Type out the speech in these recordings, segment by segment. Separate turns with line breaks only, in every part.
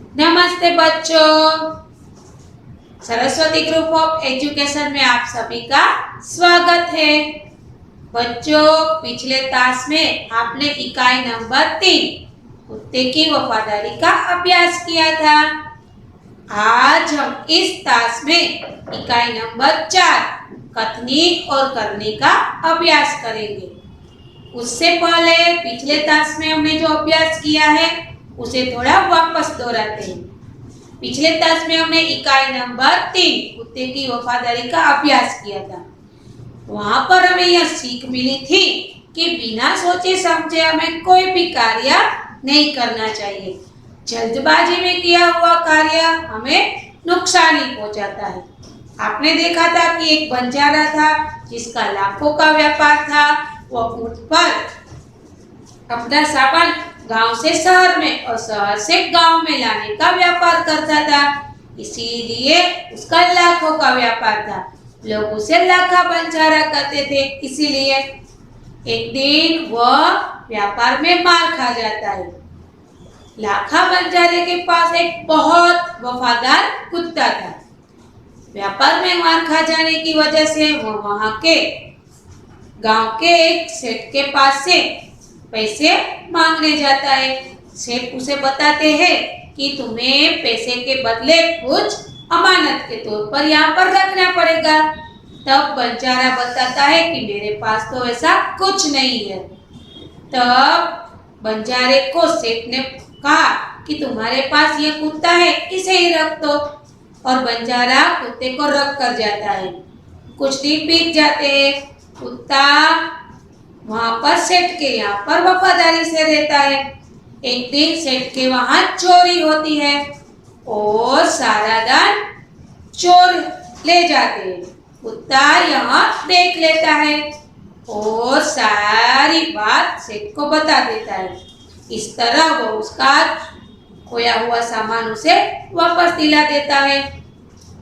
नमस्ते बच्चों, Saraswati group of education में आप सभी का स्वागत है। बच्चों, पिछले तास में आपने इकाई नंबर 3 कुत्ते की वफादारी का अभ्यास किया था। आज हम इस तास में इकाई नंबर 4 कथनी और करनी का अभ्यास करेंगे। उससे पहले पिछले तास में हमने जो अभ्यास किया है उसे थोड़ा वापस दोहराते हैं। पिछले तास में हमने इकाई नंबर 3 कुत्ते की वफादारी का अभ्यास किया था। वहां पर हमें यह सीख मिली थी कि बिना सोचे समझे हमें कोई भी कार्य नहीं करना चाहिए। जल्दबाजी में किया हुआ कार्य हमें नुकसान ही पहुंचाता है। आपने देखा था कि एक बंजारा था जिसका लाखों का व्यापार था। वह ऊंट पर अपना सामान गांव से शहर में और शहर से गांव में लाने का व्यापार करता था, इसीलिए उसका लाखों का व्यापार था। लोग उसे लाखा बंजारा कहते थे। इसीलिए एक दिन वह व्यापार में मार खा जाता है। लाखा बंजारे के पास एक बहुत वफादार कुत्ता था। व्यापार में मार खा जाने की वजह से वह वहां के गांव के एक सेठ के पास से पैसे मांगने जाता है। सेठ उसे बताते हैं कि तुम्हें पैसे के बदले कुछ अमानत के तौर पर यहाँ पर रखना पड़ेगा। तब बंजारा बताता है कि मेरे पास तो ऐसा कुछ नहीं है। तब बंजारे को सेठ ने कहा कि तुम्हारे पास ये कुत्ता है, इसे ही रख दो। और बंजारा कुत्ते को रख कर जाता है। कुछ दिन बीत जाते हैं। कुत्ता वहां पर सेठ के यहाँ पर वफादारी से रहता है। एक दिन सेठ के वहां चोरी होती है और सारा धन चोर ले जाते हैं। कुत्ता यहाँ देख लेता है और सारी बात सेठ को बता देता है। इस तरह वो उसका खोया हुआ सामान उसे वापस दिला देता है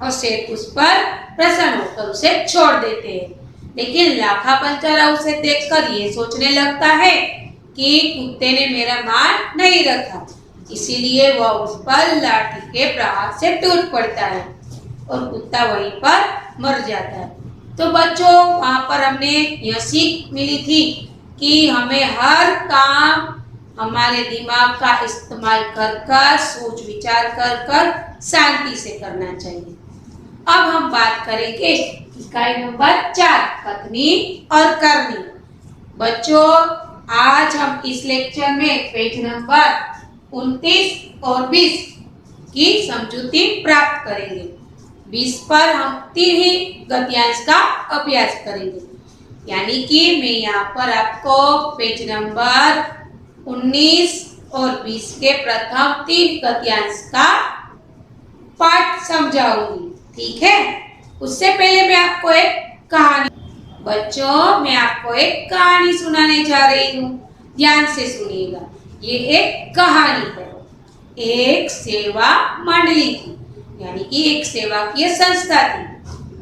और सेठ उस पर प्रसन्न होकर उसे छोड़ देते हैं। लेकिन लाखा बंजारा उसे देखकर ये सोचने लगता है कि कुत्ते ने मेरा मान नहीं रखा, इसीलिए वह उस पर लाठी के प्रहार से टूट पड़ता है और कुत्ता वहीं पर मर जाता है। तो बच्चों, वहां पर हमने यह सीख मिली थी कि हमें हर काम हमारे दिमाग का इस्तेमाल कर सोच विचार कर शांति से करना चाहिए। अब हम बात करेंगे इकाई नंबर 4 कथनी और करनी। बच्चों, आज हम इस लेक्चर में पेज नंबर 29 और 20 की समझूती प्राप्त करेंगे। 20 पर हम 3 ही गद्यांश का अभ्यास करेंगे। यानी कि मैं यहाँ पर आपको पेज नंबर 19 और 20 के प्रथम 3 गद्यांश का पाठ समझाऊंगी। ठीक है? उससे पहले मैं आपको एक कहानी बच्चों मैं आपको एक कहानी सुनाने जा रही हूँ। ध्यान से सुनिएगा। ये एक कहानी है। एक सेवा मंडली थी, यानी कि एक सेवाकीय संस्था थी।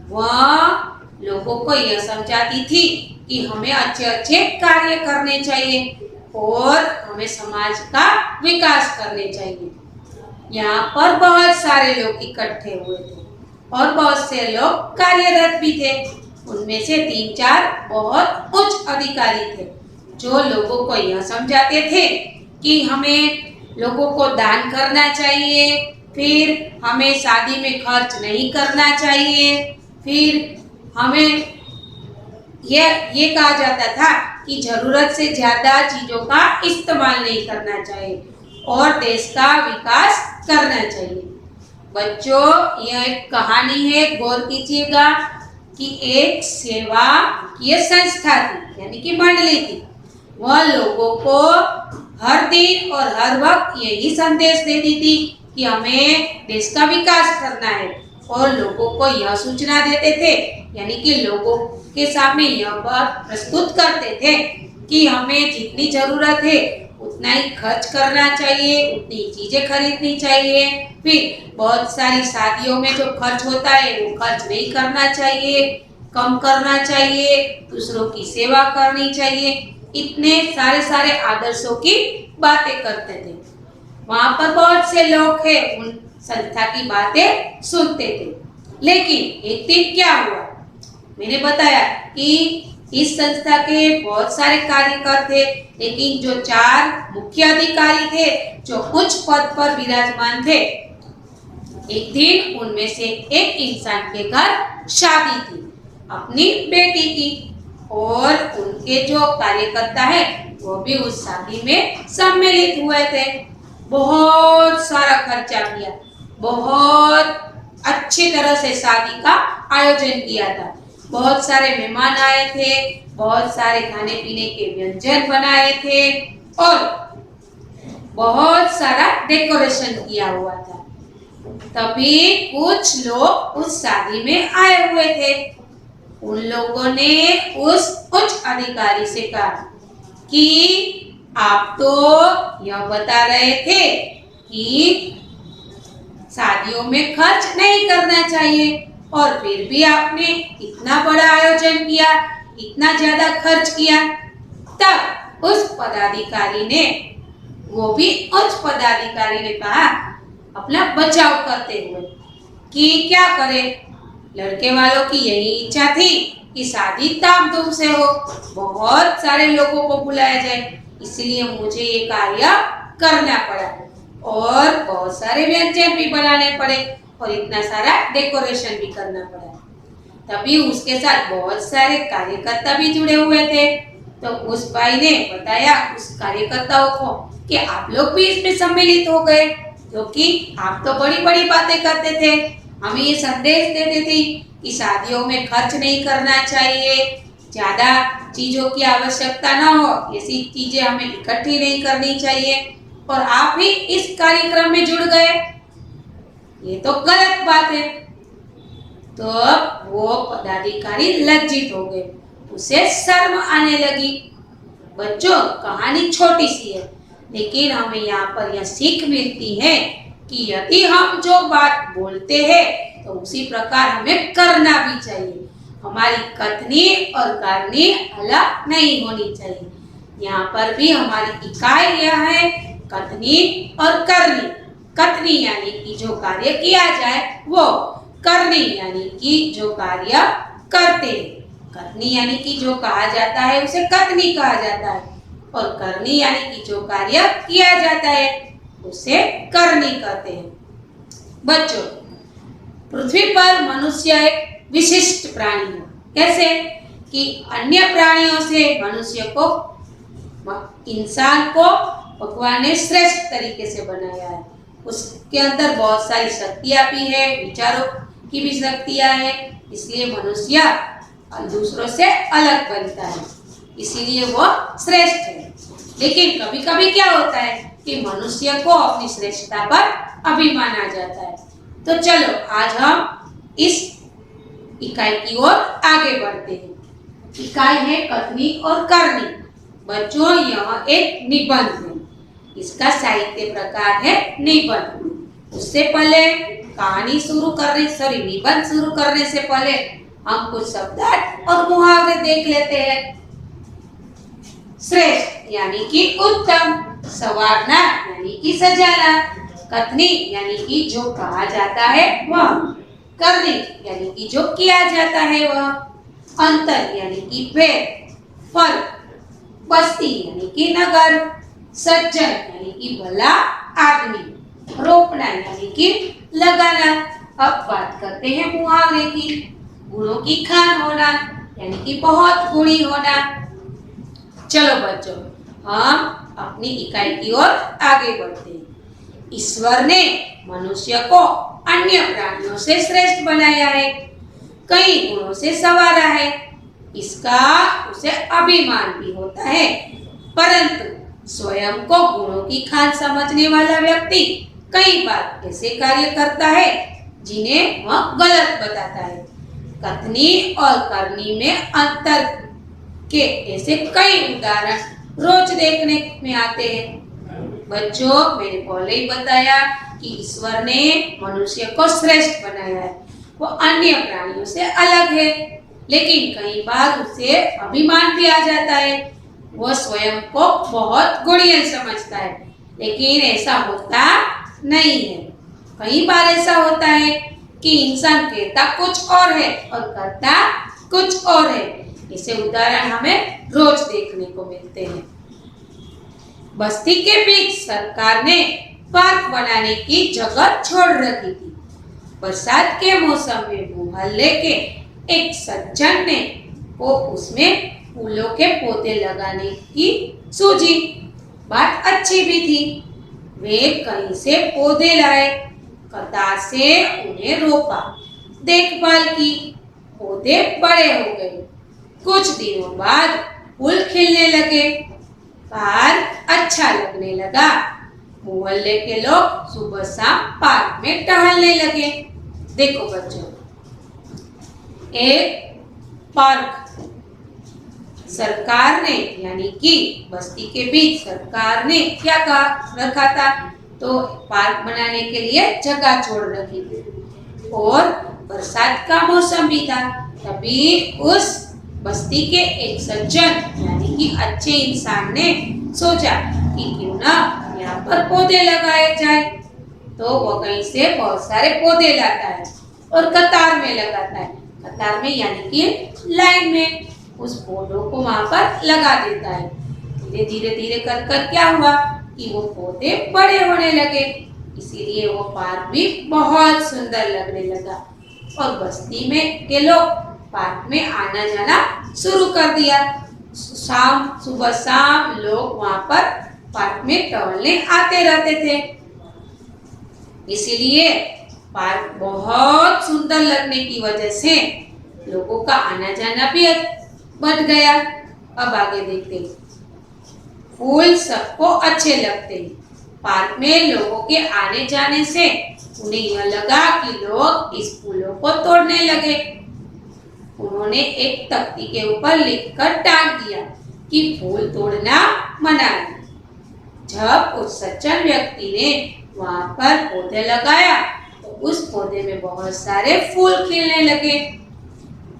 वह लोगों को यह समझाती थी कि हमें अच्छे अच्छे कार्य करने चाहिए और हमें समाज का विकास करने चाहिए। यहाँ पर बहुत सारे लोग इकट्ठे हुए थे और बहुत से लोग कार्यरत भी थे। उनमें से 3-4 बहुत उच्च अधिकारी थे जो लोगों को यह समझाते थे कि हमें लोगों को दान करना चाहिए, फिर हमें शादी में खर्च नहीं करना चाहिए, फिर हमें ये कहा जाता था कि जरूरत से ज्यादा चीजों का इस्तेमाल नहीं करना चाहिए और देश का विकास करना चाहिए। बच्चों, यह एक कहानी है, गौर कीजिएगा कि एक सेवा की संस्था थी, यानी कि मंडली थी। वह लोगों को हर दिन और हर वक्त यही संदेश देती थी कि हमें देश का विकास करना है और लोगों को यह सूचना देते थे, यानी कि लोगों के सामने यह बात प्रस्तुत करते थे कि हमें जितनी जरूरत है उतना ही खर्च करना चाहिए, उतनी चीजें खरीदनी चाहिए। फिर बहुत सारी शादियों में जो खर्च होता है वो खर्च नहीं करना चाहिए, कम करना चाहिए, दूसरों की सेवा करनी चाहिए। इतने सारे आदर्शों की बातें करते थे। वहां पर बहुत से लोग हैं, उन संस्था की बातें सुनते थे। लेकिन एक दिन क्या हुआ, मैंने बताया कि इस संस्था के बहुत सारे कार्यकर थे, लेकिन जो 4 मुख्य अधिकारी थे जो उच्च पद पर विराजमान थे, एक दिन उनमें से एक इंसान के घर शादी थी अपनी बेटी की, और उनके जो कार्यकर्ता है वो भी उस शादी में सम्मिलित हुए थे। बहुत सारा खर्चा किया, बहुत अच्छी तरह से शादी का आयोजन किया था। बहुत सारे मेहमान आए थे, बहुत सारे खाने पीने के व्यंजन बनाए थे और बहुत सारा डेकोरेशन किया हुआ था। तभी कुछ लोग उस शादी में आए हुए थे। उन लोगों ने उस उच्च अधिकारी से कहा कि आप तो यह बता रहे थे कि शादियों में खर्च नहीं करना चाहिए, और फिर भी आपने इतना बड़ा आयोजन किया, इतना ज्यादा खर्च किया। तब उस पदाधिकारी ने, वो भी उच्च पदाधिकारी ने कहा अपना बचाव करते हुए कि क्या करे, लड़के वालों की यही इच्छा थी कि शादी धामधूम से हो, बहुत सारे लोगों को बुलाया जाए, इसलिए मुझे ये कार्य करना पड़ा और बहुत सारे व्यंजन भी बनाने पड़े और इतना सारा डेकोरेशन भी करना पड़ा। तभी उसके साथ बहुत सारे कार्यकर्ता भी जुड़े हुए थे। तो उस भाई ने बताया उस कार्यकर्ताओं को कि आप लोग भी इसमें सम्मिलित हो गए, क्योंकि आप तो बड़ी बड़ी बातें करते थे, हमें ये संदेश देते थे कि शादियों में खर्च नहीं करना चाहिए, ज्यादा चीजों की आवश्यकता ना हो, ऐसी चीजें हमें इकट्ठी नहीं करनी चाहिए, और आप ही इस कार्यक्रम में जुड़ गए, ये तो गलत बात है। तो वो पदाधिकारी लज्जित हो गए, उसे शर्म आने लगी। बच्चों, कहानी छोटी सी है, लेकिन हमें यहाँ पर यह सीख मिलती है कि यदि हम जो बात बोलते हैं तो उसी प्रकार हमें करना भी चाहिए। हमारी कथनी और करनी अलग नहीं होनी चाहिए। यहाँ पर भी हमारी इकाई यह है, कथनी और करनी। कथनी यानी कि जो कार्य किया जाए वो, करनी यानी कि जो कार्य करते हैं। कथनी यानी कि जो कहा जाता है उसे कथनी कहा जाता है, और करनी यानी कि जो कार्य किया जाता है उसे करनी कहते हैं। बच्चों, पृथ्वी पर मनुष्य एक विशिष्ट प्राणी है। कैसे कि अन्य प्राणियों से मनुष्य को, इंसान को भगवान ने श्रेष्ठ तरीके से बनाया है। उसके अंदर बहुत सारी शक्तियां भी है, विचारों की भी शक्तियां है, इसलिए मनुष्य दूसरों से अलग बनता है, इसीलिए वो श्रेष्ठ है। लेकिन कभी कभी क्या होता है कि मनुष्य को अपनी श्रेष्ठता पर अभिमान आ जाता है। तो चलो आज हम इस इकाई की ओर आगे बढ़ते हैं। इकाई है कथनी और करनी। बच्चों, यह एक निबंध है, इसका साहित्य प्रकार है निबंध। उससे पहले कहानी शुरू करने निबंध शुरू करने से पहले हम कुछ शब्दार्थ और मुहावरे देख लेते हैं। श्रेष्ठ यानी कि उत्तम, संवारना यानी कि सजाना, कथनी यानी कि जो कहा जाता है वह, करनी यानी कि जो किया जाता है वह, अंतर यानी कि भेद, फर्क, बस्ती यानी कि नगर, सज्जन यानी कि भला आदमी, रोपना यानी कि लगाना। अब बात करते हैं मुहावरे की। गुणों की खान होना यानी कि बहुत गुणी होना। चलो बच्चों, हम अपनी इकाई की ओर आगे बढ़ते हैं। ईश्वर ने मनुष्य को अन्य प्राणियों से श्रेष्ठ बनाया है, कई गुणों से संवारा है, इसका उसे अभिमान भी होता है। परंतु स्वयं को गुणों की खान समझने वाला व्यक्ति कई बार ऐसे कार्य करता है जिन्हें वह गलत बताता है। कथनी और करनी में अंतर के ऐसे कई उदाहरण रोज देखने में आते हैं। बच्चों, मैंने पहले ही बताया कि ईश्वर ने मनुष्य को श्रेष्ठ बनाया है, वो अन्य प्राणियों से अलग है, लेकिन कई बार उसे अभिमान भी आ जाता है, वो स्वयं को बहुत गुणीय समझता है, लेकिन ऐसा होता नहीं है। कई बार ऐसा होता है कि इंसान कहता कुछ और है और करता कुछ और है। ऐसे उदाहरण हमें रोज देखने को मिलते हैं। बस्ती के बीच सरकार ने पार्क बनाने की जगह छोड़ रखी थी। बरसात के मौसम में मोहल्ले के एक सज्जन ने को उसमें फूलों के पौधे लगाने की सूझी। बात अच्छी भी थी। वे कहीं से पौधे लाए, कतार से उन्हें रोपा, देखभाल की, पौधे बड़े हो गए। कुछ दिनों बाद फूल खिलने लगे, पार्क अच्छा लगने लगा। मोहल्ले के लोग सुबह शाम पार्क में टहलने लगे। देखो बच्चों, एक पार्क सरकार ने यानी कि बस्ती के बीच सरकार ने क्या रखा था, तो पार्क बनाने के लिए जगह छोड़ रखी थी और बरसात का मौसम भी था। तभी उस बस्ती के एक सज्जन यानी कि अच्छे इंसान ने सोचा कि क्यों ना यहाँ पर पौधे लगाए जाए। तो वो कहीं से बहुत सारे पौधे लाता है और कतार में लगाता है। कतार में यानी कि लाइन में उस पौधों को वहां पर लगा देता है। धीरे धीरे कर कर क्या हुआ कि वो पौधे बड़े होने लगे, इसीलिए वो पार्क भी बहुत सुंदर लगने लगा और बस्ती में के लोग पार्क में आना जाना शुरू कर दिया। सुबह शाम लोग वहां पर पार्क में टहलने आते रहते थे, इसीलिए पार्क बहुत सुंदर लगने की वजह से लोगों का आना जाना भी बढ़ गया। अब आगे देखते हैं। फूल सबको अच्छे लगते हैं। पार्क में लोगों के आने जाने से उन्हें यह लगा कि लोग इस फूलों को तोड़ने लगे। उन्होंने एक तख्ती के ऊपर लिखकर टांग दिया कि फूल तोड़ना मना है। जब उस सज्जन व्यक्ति ने वहां पर पौधे लगाया तो उस पौधे में बहुत सारे फूल खिलने लगे।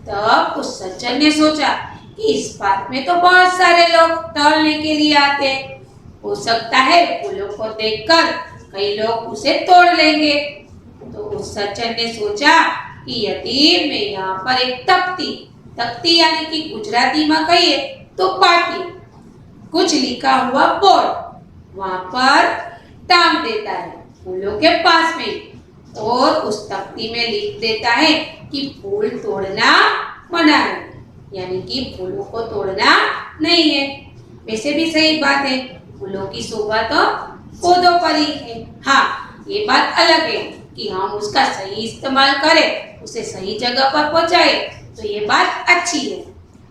तब उस सज्जन ने सोचा कि इस पार्क में तो बहुत सारे लोग टहलने के लिए आते हैं, हो सकता है फूलों को देखकर कई लोग उसे तोड़ लेंगे। तो उस सज्जन ने सोचा कि यदि मैं यहाँ पर एक तख्ती यानी कि गुजराती में कहिए तो पाटी, कुछ लिखा हुआ बोर्ड वहां पर टांग देता है फूलों के पास में और उस तख्ती में लिख देता है कि फूल तोड़ना मना है, यानी कि फूलों को तोड़ना नहीं है। वैसे भी सही बात है, फूलों की शोभा तो पौधों पर ही है। हाँ, ये बात अलग है कि हम उसका सही इस्तेमाल करें, उसे सही जगह पर पहुंचाए तो ये बात अच्छी है।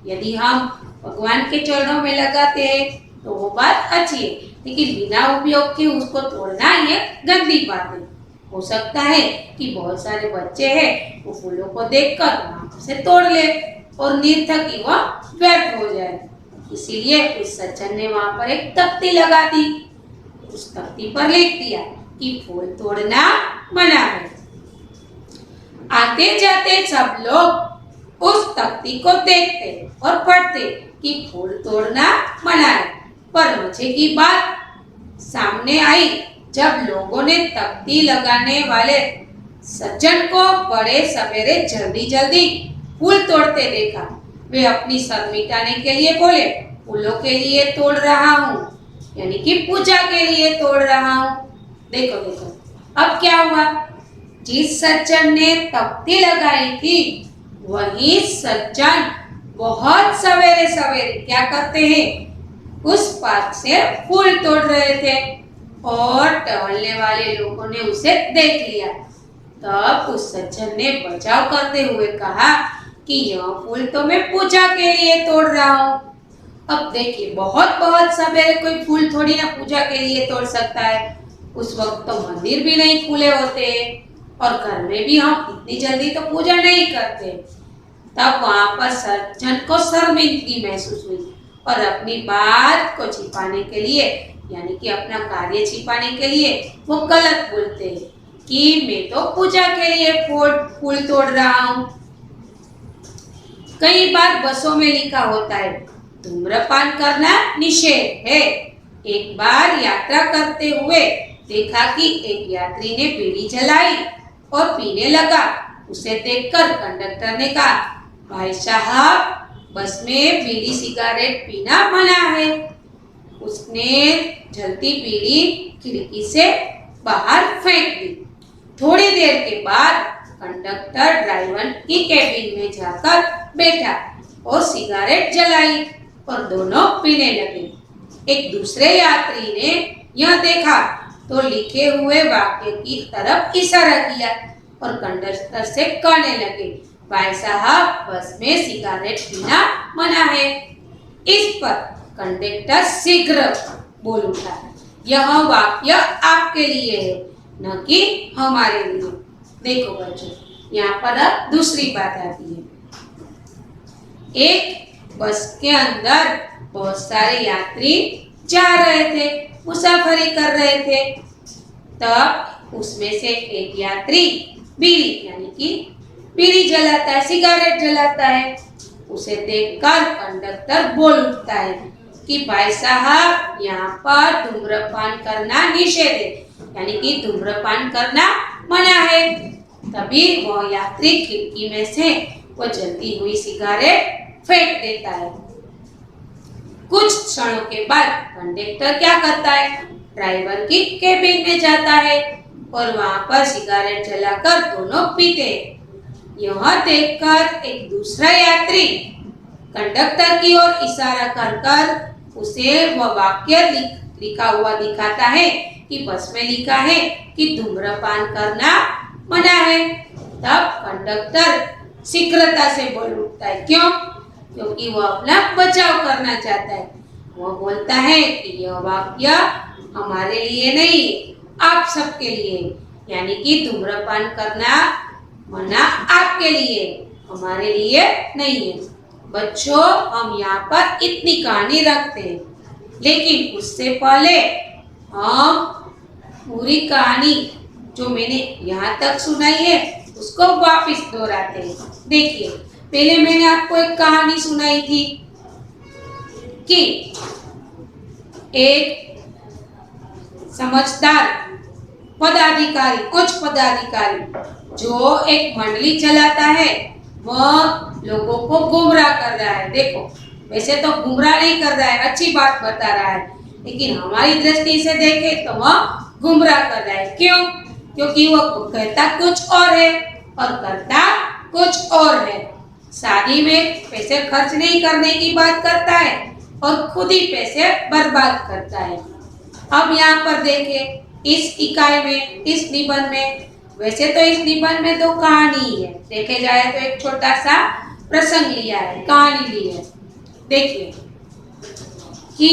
यदि हम भगवान के चरणों में लगाते हैं तो वो बात अच्छी है, लेकिन बिना उपयोग के उसको तोड़ना ये गंदी बात है। हो सकता है कि बहुत सारे बच्चे हैं वो फूलों को देखकर उसे तोड़ ले और निर्थक ही वह व्यर्थ हो जाए। इसीलिए उस सज्जन ने वहां पर एक तख्ती लगा दी। उस तख्ती पर लिख दिया कि फूल तोड़ना मना है। आते जाते सब लोग उस तख्ती को देखते और पढ़ते कि फूल तोड़ना मना है। पर मजे की बात सामने आई जब लोगों ने तख्ती लगाने वाले सज्जन को बड़े सवेरे जल्दी जल्दी फूल तोड़ते देखा। वे अपनी शर्म मिटाने के लिए बोले, फूलों के लिए तोड़ रहा हूँ, यानी कि पूजा के लिए तोड़ रहा हूँ। देखो देखो अब क्या हुआ, जिस सज्जन ने तख्ती लगाई थी वही सज्जन बहुत सवेरे सवेरे क्या करते हैं, उस पार्क से फूल तोड़ रहे थे और टहलने वाले लोगों ने उसे देख लिया। तब उस सज्जन ने बचाव करते हुए कहा कि यह फूल तो मैं पूजा के लिए तोड़ रहा हूँ। अब देखिए, बहुत बहुत सवेरे कोई फूल थोड़ी ना पूजा के लिए तोड़ सकता है। उस वक्त तो मंदिर भी नहीं खुले होते और घर में भी हम इतनी जल्दी तो पूजा नहीं करते। तब वहां पर सज्जन को शर्मिंदगी महसूस हुई और अपनी बात को छिपाने के लिए यानी कि अपना कार्य छिपाने के लिए वो गलत बोलते हैं कि मैं तो पूजा के लिए फूल तोड़ रहा हूँ। कई बार बसों में लिखा होता है धूम्रपान करना निषेध है, एक बार यात्रा करते हुए देखा कि एक यात्री ने बीड़ी जलाई और पीने लगा। उसे देखकर कंडक्टर ने कहा, भाई साहब, बस में बीड़ी सिगरेट पीना मना है। उसने जलती बीड़ी खिड़की से बाहर फेंक दी। थोड़ी देर के बाद कंडक्टर ड्राइवर की केबिन में जाकर बैठा और सिगरेट जलाई और दोनों पीने लगे। एक दूसरे यात्री ने यह देखा तो लिखे हुए वाक्य की तरफ इशारा किया और कंडक्टर से कहने लगे, भाई साहब, बस में सिगरेट पीना मना है। इस पर कंडक्टर शीघ्र बोल उठा, यह वाक्य आपके लिए है, न कि हमारे लिए। देखो बच्चों, यहाँ पर अब दूसरी बात आती है। एक बस के अंदर बहुत सारे यात्री जा रहे थे, मुसाफरी कर रहे थे। तब उसमें से एक यात्री बीड़ी यानी कि बीड़ी जलाता है, सिगरेट जलाता है। उसे देखकर कंडक्टर बोल उठता है कि भाई साहब, यहाँ पर धूम्रपान करना निषेध है, यानी कि धूम्रपान करना मना है। तभी वह यात्री खिड़की में से वो जलती हुई सिगरेट फेंक देता है। कुछ क्षणों के बाद कंडक्टर क्या करता है, ड्राइवर की केबिन में जाता है और वहां पर सिगरेट जलाकर दोनों पीते हैं। यह देखकर एक दूसरा यात्री कंडक्टर की ओर इशारा कर कर उसे वह वाक्य लिखा हुआ दिखाता है कि बस में लिखा है कि धूम्रपान करना मना है। तब कंडक्टर शीघ्रता से बोल उठता है, क्यों? क्योंकि वह अपना बचाव करना चाहता है। वह बोलता है कि यह वाक्य हमारे लिए नहीं, आप सबके लिए, यानी कि धूम्रपान करना मना आपके लिए, हमारे लिए नहीं है। बच्चों, हम यहाँ पर इतनी कहानी रखते हैं, लेकिन उससे पहले हम पूरी कहानी जो मैंने यहाँ तक सुनाई है उसको वापस दोहराते हैं। देखिए, पहले मैंने आपको एक कहानी सुनाई थी कि एक समझदार पदाधिकारी, उच्च पदाधिकारी जो एक मंडली चलाता है, वह लोगों को गुमराह कर रहा है। देखो, वैसे तो गुमराह नहीं कर रहा है, अच्छी बात बता रहा है, लेकिन हमारी दृष्टि से देखे तो वह गुमराह कर रहा है। क्यों? क्योंकि वह कहता कुछ और है और करता कुछ और है। शादी में पैसे खर्च नहीं करने की बात करता है और खुद ही पैसे बर्बाद करता है। अब यहाँ पर देखें, इस इकाई में, इस निबंध में, वैसे तो इस निबंध में दो कहानी है, देखे जाए तो एक छोटा सा प्रसंग लिया है, कहानी ली है। देखिए कि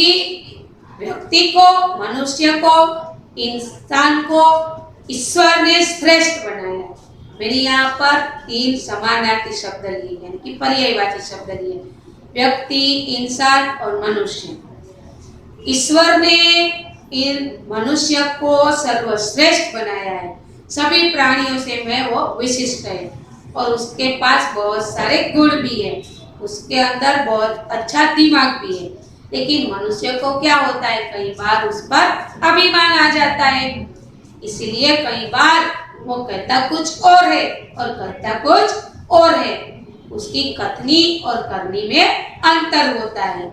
व्यक्ति को, मनुष्य को, इंसान को ईश्वर ने श्रेष्ठ बनाया। मैंने यहाँ पर 3 समानार्थी शब्द लिए, यानी कि पर्यायवाची शब्द लिए, व्यक्ति, इंसान और मनुष्य। ईश्वर ने इन मनुष्य को सर्वश्रेष्ठ बनाया है। सभी प्राणियों से में वो विशिष्ट है और उसके पास बहुत सारे गुण भी है, उसके अंदर बहुत अच्छा दिमाग भी है। लेकिन मनुष्य को क्या होता है, कई बार उस पर अभिमान आ जाता है, इसलिए कई बार वो कहता कुछ और है और करता कुछ और है। उसकी कथनी और करनी में अंतर होता है।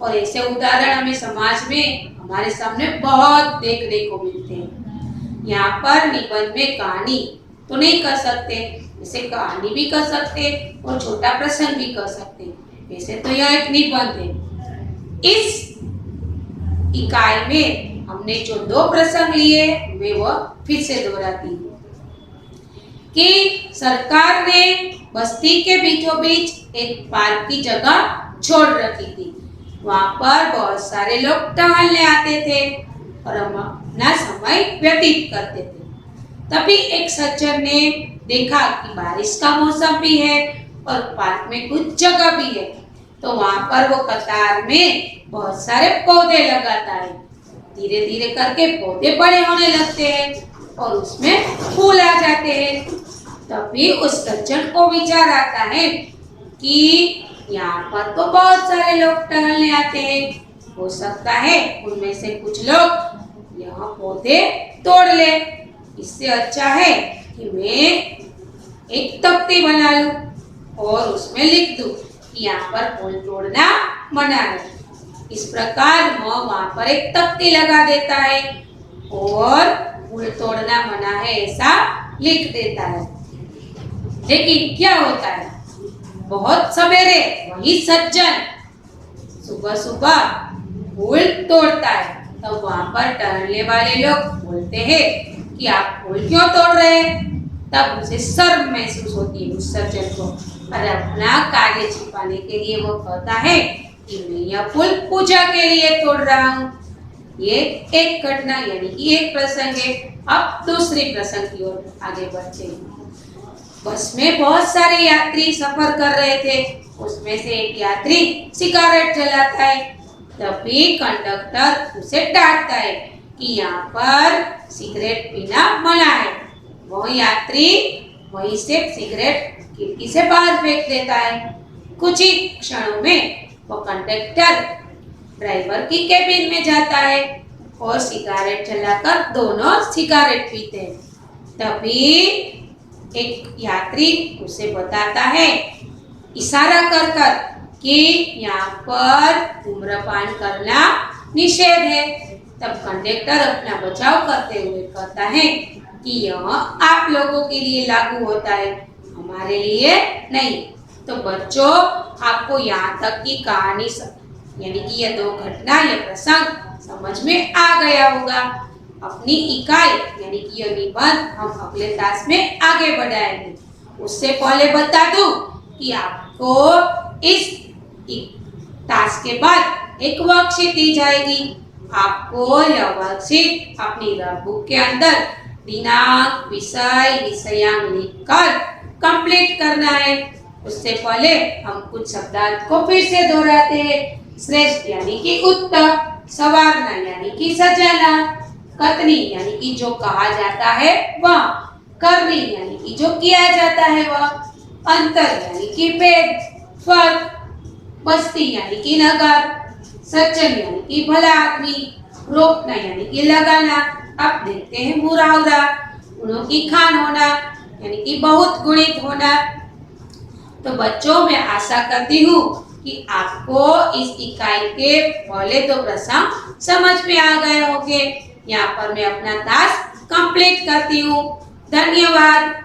और ऐसे उदाहरण हमें समाज में, हमारे सामने बहुत देखने को मिलते हैं। यहाँ पर निबंध में कहानी तो नहीं कर सकते, इसे कहानी भी कर सकते और छोटा प्रसंग भी कर सकते। वैसे तो यह एक निबंध है। इस इकाई में हमने जो 2 प्रसंग लिए वे वह फिर से दोहराती हूँ कि सरकार ने बस्ती के बीचों बीच एक पार्क की जगह छोड़ रखी थी। वहाँ पर बहुत सारे लोग टहलने आते थे और अपना समय व्यतीत करते थे। तभी एक सज्जन ने देखा कि बारिश का मौसम भी है और पार्क में कुछ जगह भी है, तो वहाँ पर वो कतार में बहुत सारे पौधे लगाता है। धीरे धीरे करके पौधे बड़े होने लगते हैं और उसमें फूल आ जाते हैं। तभी उस सज्जन को विचार आता है कि यहाँ पर तो बहुत सारे लोग टहलने आते हैं, हो सकता है उनमें से कुछ लोग यह पौधे तोड़ ले। इससे अच्छा है कि मैं एक तख्ती बना लूं और उसमें लिख दूं कि यहाँ पर फूल तोड़ना मना है। इस प्रकार वह वहां पर एक तख्ती लगा देता है और फूल तोड़ना मना है ऐसा लिख देता है। लेकिन क्या होता है, बहुत सवेरे वही सज्जन सुबह सुबह फूल तोड़ता है, तब वहां पर टहलने वाले लोग बोलते हैं कि आप फूल क्यों तोड़ रहे हैं। तब उसे शर्म महसूस होती है उस सज्जन को, और अपना कार्य छिपाने के लिए वो कहता है कि मैं यह फूल पूजा के लिए तोड़ रहा हूँ। ये एक घटना यानी कि एक प्रसंग है। अब दूसरी प्रसंग की ओर आगे बढ़ते हैं। बस में बहुत सारे यात्री सफर कर रहे थे। उसमें से एक यात्री सिगारेट जलाता है। तभी कंडक्टर उसे डांटता है कि यहाँ पर सिगरेट पीना मना है। वह यात्री वहीं से सिगरेट खिड़की से बाहर फेंक देता है। कुछ ही क्षणों में वह कंडक्टर ड्राइवर की केबिन में जाता है और सिगारेट जलाकर दोनों सिगारेट पीते हैं। तभी एक यात्री उसे बताता है इशारा कर कर कि यहाँ पर धूम्रपान करना निषेध है। तब कंडक्टर अपना बचाव करते हुए कहता है कि यह आप लोगों के लिए लागू होता है, हमारे लिए नहीं। तो बच्चों, आपको यहाँ तक की कहानी यानी कि यह दो घटना, यह प्रसंग समझ में आ गया होगा। अपनी इकाई यानी कि यह निबंध हम अगले क्लास में आगे बढ़ाएंगे। उससे पहले बता दूं कि आपको इस टास्क के बाद एक वर्कशीट दी जाएगी। आपको यह वर्कशीट अपनी बुक के अंदर दिनांक, विषय, विषयांक लिखकर कंप्लीट करना है। उससे पहले हम कुछ शब्दार्थ को फिर से दोहराते हैं। श्रेष्ठ यानी कि उत्तम, संवारना यानी कि सजाना, कथनी यानी कि जो कहा जाता है वह, करनी यानी कि जो किया जाता है वह, अंतर यानी कि भेद, फर्क, बस्ती यानी कि नगर, सज्जन यानी कि भला आदमी, रोकना यानी कि लगाना। अब देखते हैं मुहावरा। गुणों की खान होना यानी कि बहुत गुणित होना। तो बच्चों, मैं आशा करती हूँ कि आपको इस इकाई के पहले दो प्रसंग समझ में आ गए होंगे। यहाँ पर मैं अपना टास्क कंप्लीट करती हूँ। धन्यवाद।